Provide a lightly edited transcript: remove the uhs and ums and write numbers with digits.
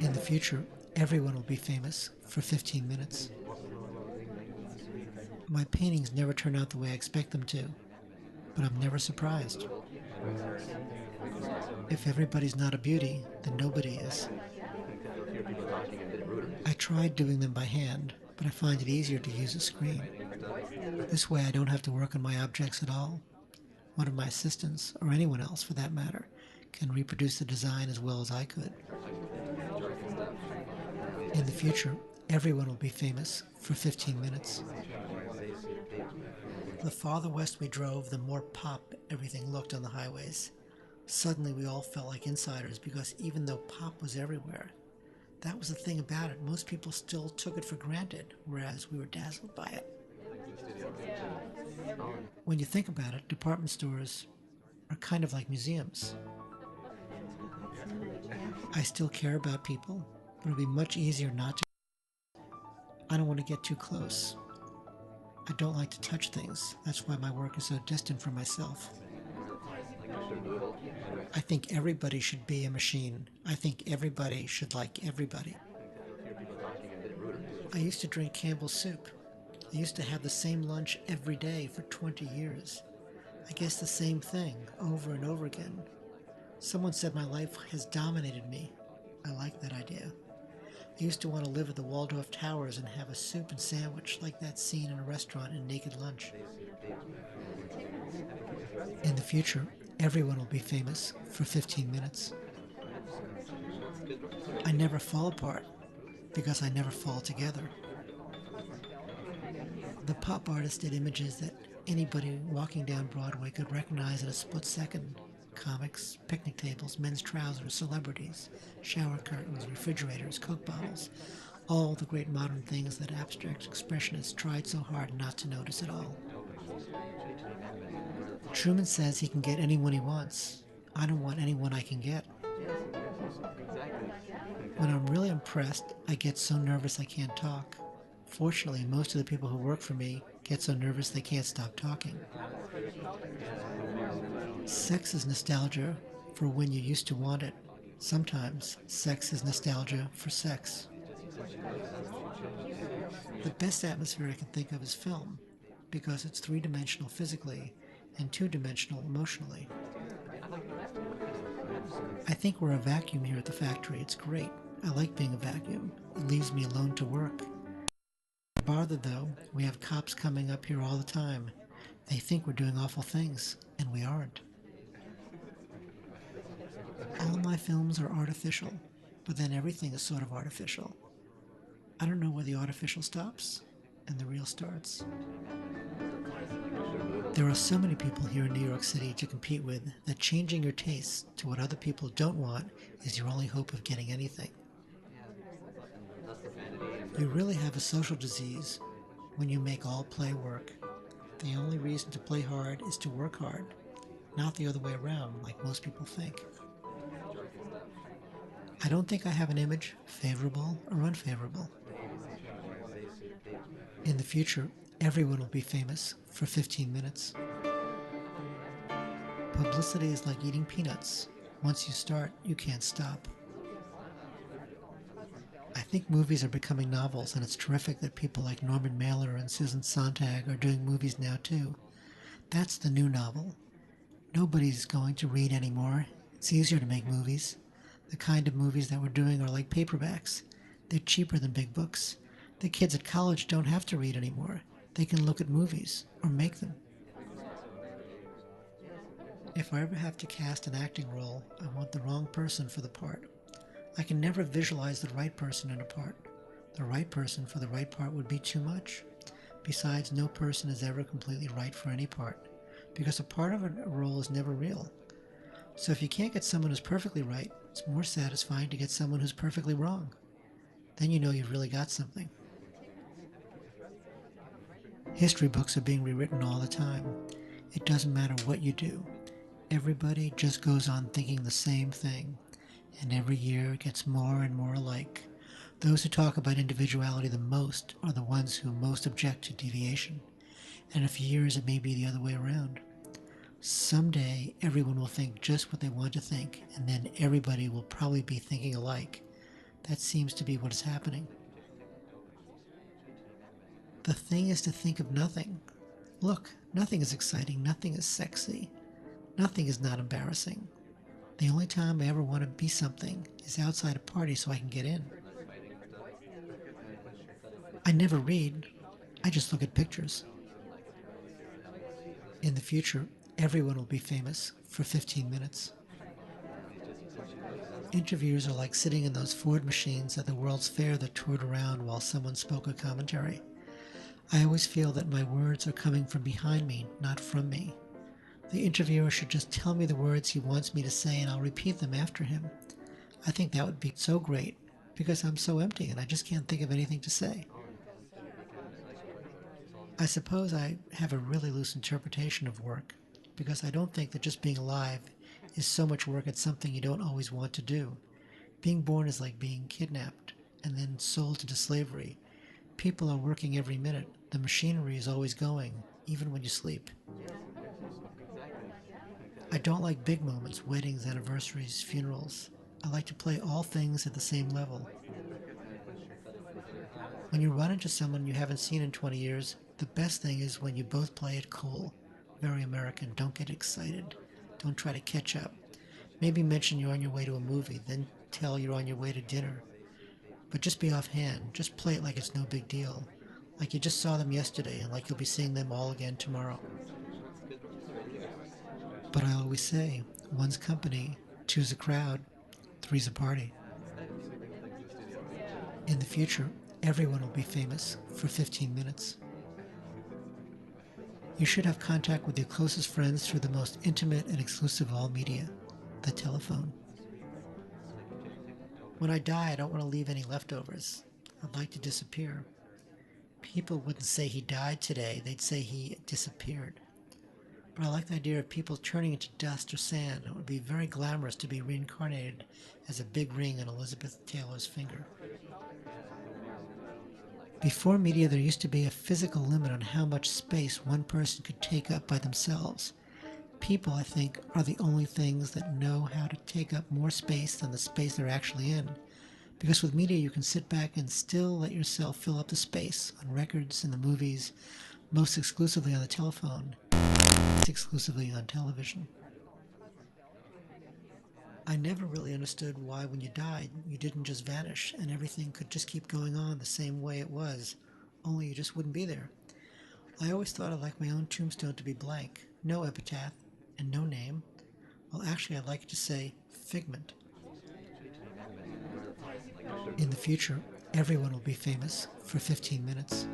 In the future, everyone will be famous for 15 minutes. My paintings never turn out the way I expect them to, but I'm never surprised. If everybody's not a beauty, then nobody is. I tried doing them by hand, but I find it easier to use a screen. This way I don't have to work on my objects at all. One of my assistants, or anyone else for that matter, can reproduce the design as well as I could. In the future, everyone will be famous for 15 minutes. The farther west we drove, the more pop everything looked on the highways. Suddenly we all felt like insiders because even though pop was everywhere, that was the thing about it. Most people still took it for granted, whereas we were dazzled by it. When you think about it, department stores are kind of like museums. I still care about people, but it'll be much easier not to. I don't want to get too close. I don't like to touch things. That's why my work is so distant from myself. I think everybody should be a machine. I think everybody should like everybody. I used to drink Campbell's soup. I used to have the same lunch every day for 20 years. I guess the same thing over and over again. Someone said my life has dominated me. I like that idea. I used to want to live at the Waldorf Towers and have a soup and sandwich like that scene in a restaurant in Naked Lunch. In the future, everyone will be famous for 15 minutes. I never fall apart because I never fall together. The pop artist did images that anybody walking down Broadway could recognize in a split second. Comics, picnic tables, men's trousers, celebrities, shower curtains, refrigerators, Coke bottles, all the great modern things that abstract expressionists tried so hard not to notice at all. Truman says he can get anyone he wants. I don't want anyone I can get. When I'm really impressed, I get so nervous I can't talk. Fortunately, most of the people who work for me get so nervous they can't stop talking. Sex is nostalgia for when you used to want it. Sometimes sex is nostalgia for sex. The best atmosphere I can think of is film, because it's three-dimensional physically and two-dimensional emotionally. I think we're a vacuum here at the factory. It's great. I like being a vacuum. It leaves me alone to work. Farther though, we have cops coming up here all the time. They think we're doing awful things, and we aren't. All my films are artificial, but then everything is sort of artificial. I don't know where the artificial stops and the real starts. There are so many people here in New York City to compete with that changing your tastes to what other people don't want is your only hope of getting anything. You really have a social disease when you make all play work. The only reason to play hard is to work hard, not the other way around like most people think. I don't think I have an image, favorable or unfavorable. In the future, everyone will be famous for 15 minutes. Publicity is like eating peanuts. Once you start, you can't stop. I think movies are becoming novels, and it's terrific that people like Norman Mailer and Susan Sontag are doing movies now too. That's the new novel. Nobody's going to read anymore. It's easier to make movies. The kind of movies that we're doing are like paperbacks. They're cheaper than big books. The kids at college don't have to read anymore. They can look at movies or make them. If I ever have to cast an acting role, I want the wrong person for the part. I can never visualize the right person in a part. The right person for the right part would be too much. Besides, no person is ever completely right for any part, because a part of a role is never real. So if you can't get someone who's perfectly right, it's more satisfying to get someone who's perfectly wrong. Then you know you've really got something. History books are being rewritten all the time. It doesn't matter what you do. Everybody just goes on thinking the same thing, and every year it gets more and more alike. Those who talk about individuality the most are the ones who most object to deviation, and in a few years it may be the other way around. Someday everyone will think just what they want to think, and then everybody will probably be thinking alike. That seems to be what is happening. The thing is to think of nothing. Look, nothing is exciting, nothing is sexy, nothing is not embarrassing. The only time I ever want to be something is outside a party so I can get in. I never read, I just look at pictures. In the future, everyone will be famous for 15 minutes. Interviews are like sitting in those Ford machines at the World's Fair that toured around while someone spoke a commentary. I always feel that my words are coming from behind me, not from me. The interviewer should just tell me the words he wants me to say and I'll repeat them after him. I think that would be so great because I'm so empty and I just can't think of anything to say. I suppose I have a really loose interpretation of work because I don't think that just being alive is so much work at something you don't always want to do. Being born is like being kidnapped and then sold into slavery. People are working every minute. The machinery is always going, even when you sleep. I don't like big moments, weddings, anniversaries, funerals. I like to play all things at the same level. When you run into someone you haven't seen in 20 years, the best thing is when you both play it cool. Very American. Don't get excited. Don't try to catch up. Maybe mention you're on your way to a movie, then tell you're on your way to dinner. But just be offhand. Just play it like it's no big deal. Like you just saw them yesterday and like you'll be seeing them all again tomorrow. But I always say, one's company, two's a crowd, three's a party. In the future, everyone will be famous for 15 minutes. You should have contact with your closest friends through the most intimate and exclusive of all media, the telephone. When I die, I don't want to leave any leftovers. I'd like to disappear. People wouldn't say he died today, they'd say he disappeared. But I like the idea of people turning into dust or sand. It would be very glamorous to be reincarnated as a big ring on Elizabeth Taylor's finger. Before media, there used to be a physical limit on how much space one person could take up by themselves. People, I think, are the only things that know how to take up more space than the space they're actually in. Because with media, you can sit back and still let yourself fill up the space on records, in the movies, most exclusively on the telephone, exclusively on television. I never really understood why when you died, you didn't just vanish and everything could just keep going on the same way it was, only you just wouldn't be there. I always thought I'd like my own tombstone to be blank, no epitaph, and no name. Well, actually, I'd like it to say Figment. In the future, everyone will be famous for 15 minutes.